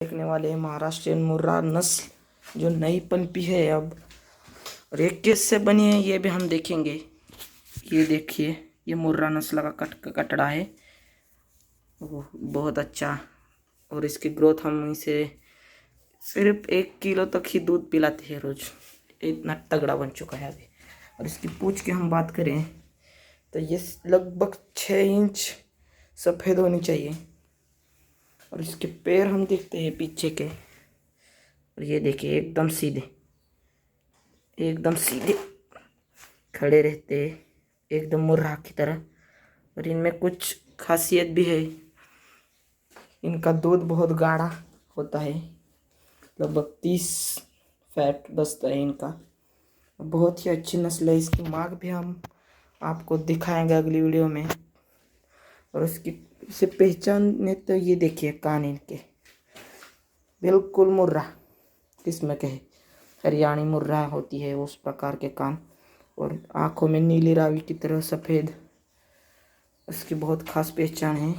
देखने वाले हैं महाराष्ट्रियन मुर्रा नस्ल जो नई पनपी है अब, और ये किससे बनी है ये भी हम देखेंगे। ये देखिए, ये मुर्रा नस्ल का कटड़ा है, वो बहुत अच्छा। और इसकी ग्रोथ, हम इसे सिर्फ 1 किलो तक ही दूध पिलाते हैं रोज, इतना तगड़ा बन चुका है अभी। और इसकी पूंछ की हम बात करें तो ये लगभग 6 इंच सफ़ेद होनी चाहिए। और इसके पैर हम देखते हैं पीछे के, और ये देखिए एकदम सीधे खड़े रहते हैं, एकदम मुर्रा की तरह। और इनमें कुछ खासियत भी है, इनका दूध बहुत गाढ़ा होता है, लगभग 30 फैट बचता है इनका। बहुत ही अच्छी नस्ल है। इसकी मार्क भी हम आपको दिखाएंगे अगली वीडियो में। और इसकी इसे पहचानने तो ये देखिए, कान इनके बिल्कुल मुर्रा, किस्म के है, हरियाणी मुर्रा होती है उस प्रकार के कान। और आँखों में नीली रावी की तरह सफ़ेद, इसकी बहुत खास पहचान है।